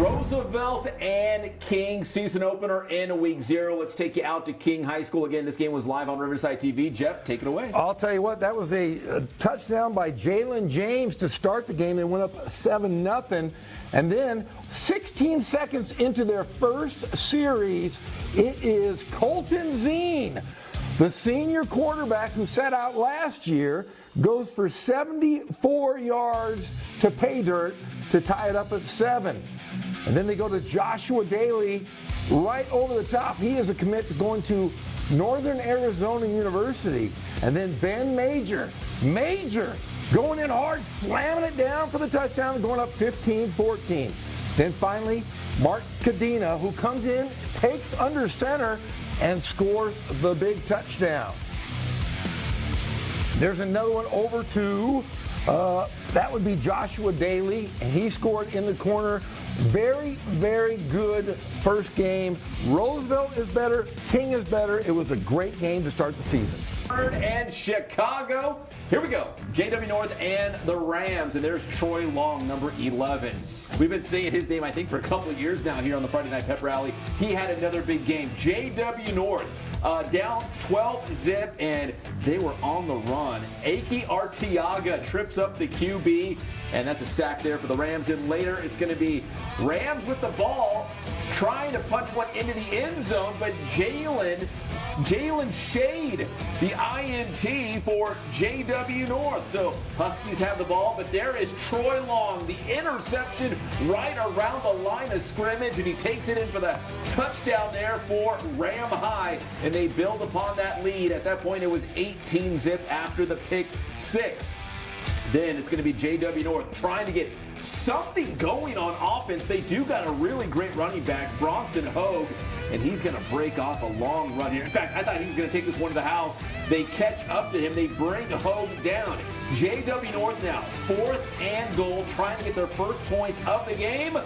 Roosevelt and King season opener in week 0. Let's take you out to King High School. Again, this game was live on Riverside TV. Jeff, take it away. I'll tell you what, that was a touchdown by Jalen James to start the game. They went up 7-0. And then 16 seconds into their first series, it is Colton Zine, the senior quarterback who sat out last year, goes for 74 yards to pay dirt to tie it up at 7. And then they go to Joshua Daly right over the top. He is a commit to going to Northern Arizona University. And then Ben Major going in hard, slamming it down for the touchdown, going up 15-14. Then finally, Mark Cadena, who comes in, takes under center, and scores the big touchdown. There's another one over to, that would be Joshua Daly, and he scored in the corner. Very, very good first game. Roosevelt is better, King is better. It was a great game to start the season. And Chicago. Here we go. JW North and the Rams. And there's Troy Long, number 11. We've been saying his name, I think, for a couple of years now here on the Friday Night Pep Rally. He had another big game. JW North down 12-zip, and they were on the run. Aki Arteaga trips up the QB, and that's a sack there for the Rams. And later it's going to be Rams with the ball, trying to punch one into the end zone, but Jalen Shade, the INT for JW North. So Huskies have the ball, but there is Troy Long, the interception right around the line of scrimmage, and he takes it in for the touchdown there for Ram High, and they build upon that lead. At that point, it was 18-zip after the pick 6. Then it's going to be JW North trying to get something going on offense. They do got a really great running back, Bronson Hogue, and he's going to break off a long run here. In fact, I thought he was going to take this one to the house. They catch up to him. They bring Hogue down. JW North now, 4th and goal, trying to get their first points of the game.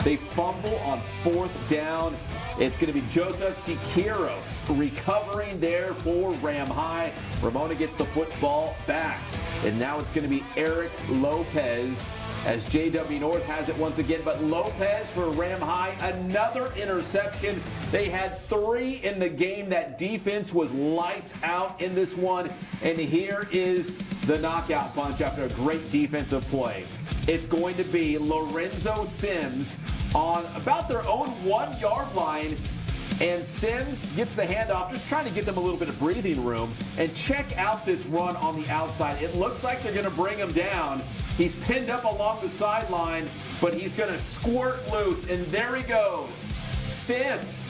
They fumble on 4th down. It's going to be Joseph Siqueiros recovering there for Ram High. Ramona gets the football back. And now it's going to be Eric Lopez as JW North has it once again. But Lopez for Ram High, another interception. They had 3 in the game. That defense was lights out in this one. And here is the knockout punch after a great defensive play. It's going to be Lorenzo Sims on about their own 1-yard line. And Sims gets the handoff, just trying to get them a little bit of breathing room. And check out this run on the outside. It looks like they're going to bring him down. He's pinned up along the sideline, but he's going to squirt loose. And there he goes. Sims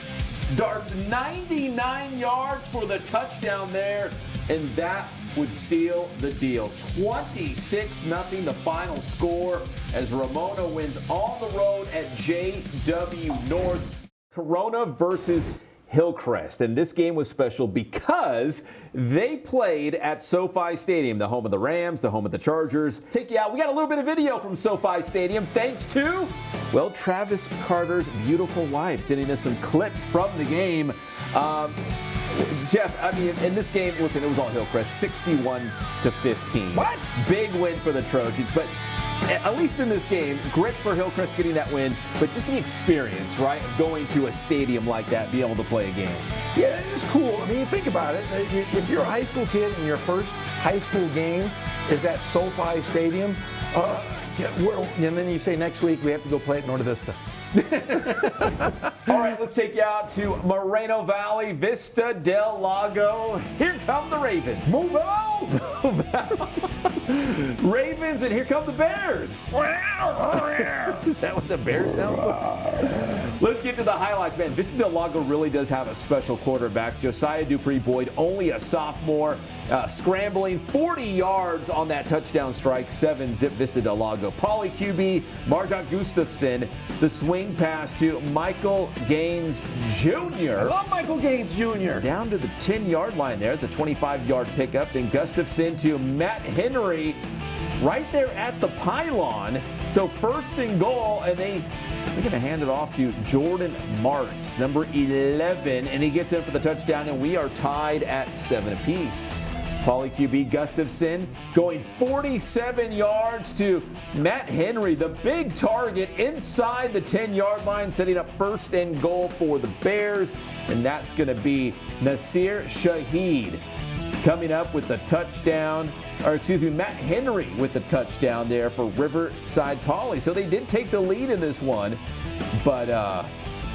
darts 99 yards for the touchdown there. And that would seal the deal. 26-0 the final score as Ramona wins on the road at JW North. Corona versus Hillcrest, and this game was special because they played at SoFi Stadium, the home of the Rams, the home of the Chargers. Take you out. We got a little bit of video from SoFi Stadium thanks to, well, Travis Carter's beautiful wife sending us some clips from the game. Jeff, I mean, in this game, listen, it was all Hillcrest, 61-15. What? Big win for the Trojans, but at least in this game, great for Hillcrest getting that win, but just the experience, right, of going to a stadium like that, be able to play a game. Yeah, it's cool. I mean, think about it. If you're a high school kid and your first high school game is at SoFi Stadium, and then you say next week we have to go play at Norte Vista. All right, let's take you out to Moreno Valley, Vista del Lago. Here come the Ravens. Move out! Ravens, and here come the Bears. Is that what the Bears sound like? Let's get to the highlights, man. Vista del Lago really does have a special quarterback. Josiah Dupree Boyd, only a sophomore, scrambling 40 yards on that touchdown strike, 7-zip Vista del Lago. Poly QB, Marjot Gustafson, the swing pass to Michael Gaines Jr. I love Michael Gaines Jr. Down to the 10-yard line there. It's a 25-yard pickup. Then Gustafson to Matt Henry right there at the pylon. So 1st and goal, and they're going to hand it off to Jordan Martz, number 11, and he gets in for the touchdown, and we are tied at 7 apiece. Pauley QB Gustafson going 47 yards to Matt Henry, the big target inside the 10-yard line, setting up 1st and goal for the Bears. And that's going to be Nasir Shaheed coming up with the touchdown. Matt Henry with the touchdown there for Riverside Poly. So they did take the lead in this one, but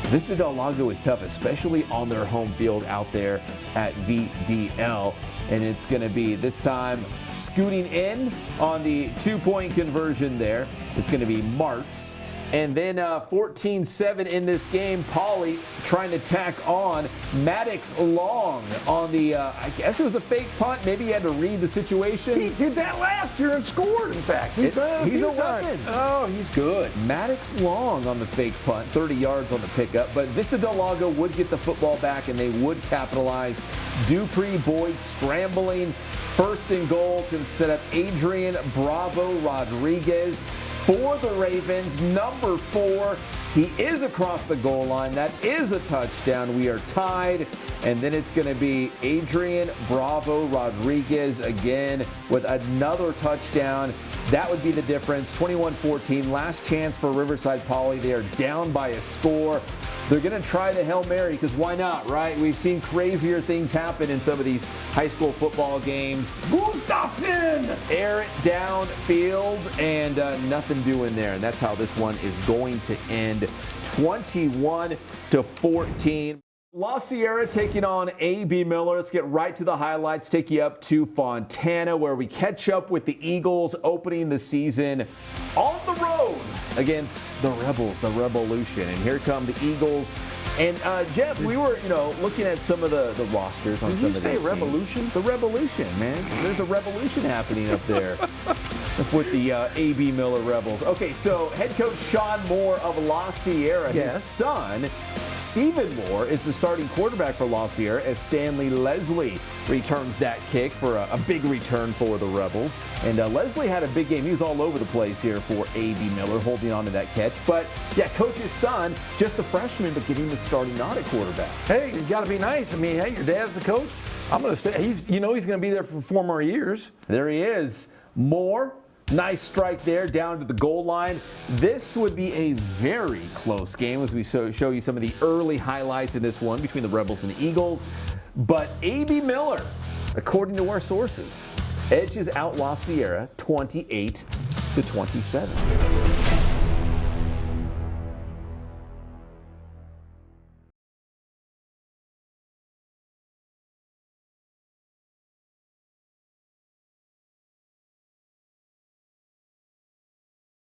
Vista Del Lago is tough, especially on their home field out there at VDL. And it's going to be this time scooting in on the 2-point conversion there. It's going to be Martz. And then 14-7 in this game, Poly trying to tack on Maddox Long on the, I guess it was a fake punt. Maybe he had to read the situation. He did that last year and scored, in fact. He's a weapon. Oh, he's good. Maddox Long on the fake punt, 30 yards on the pickup. But Vista Del Lago would get the football back, and they would capitalize. Dupree Boyd scrambling, 1st and goal to set up Adrian Bravo Rodriguez for the Ravens, number 4. He is across the goal line. That is a touchdown. We are tied. And then it's going to be Adrian Bravo Rodriguez again with another touchdown. That would be the difference. 21-14. Last chance for Riverside Poly. They are down by a score. They're going to try the Hail Mary because why not, right? We've seen crazier things happen in some of these high school football games. Gustafson! Air it downfield and nothing doing there. And that's how this one is going to end, 21-14. La Sierra taking on A.B. Miller. Let's get right to the highlights. Take you up to Fontana where we catch up with the Eagles opening the season on the road against the Rebels, the Revolution. And here come the Eagles. And Jeff, we were, looking at some of the rosters on some of these teams. Did you say Revolution? The Revolution, man. There's a revolution happening up there with the A.B. Miller Rebels. Okay, so head coach Sean Moore of La Sierra, yes. His son, Stephen Moore, is the starting quarterback for La Sierra as Stanley Leslie returns that kick for a big return for the Rebels. And Leslie had a big game. He was all over the place here for A.B. Miller, holding on to that catch. But, yeah, coach's son, just a freshman, but getting the starting nod at quarterback. Hey, you got to be nice. I mean, hey, your dad's the coach. I'm going to say he's going to be there for 4 more years. There he is. Moore. Nice strike there down to the goal line. This would be a very close game as we show you some of the early highlights in this one between the Rebels and the Eagles. But A.B. Miller, according to our sources, edges out La Sierra 28-27.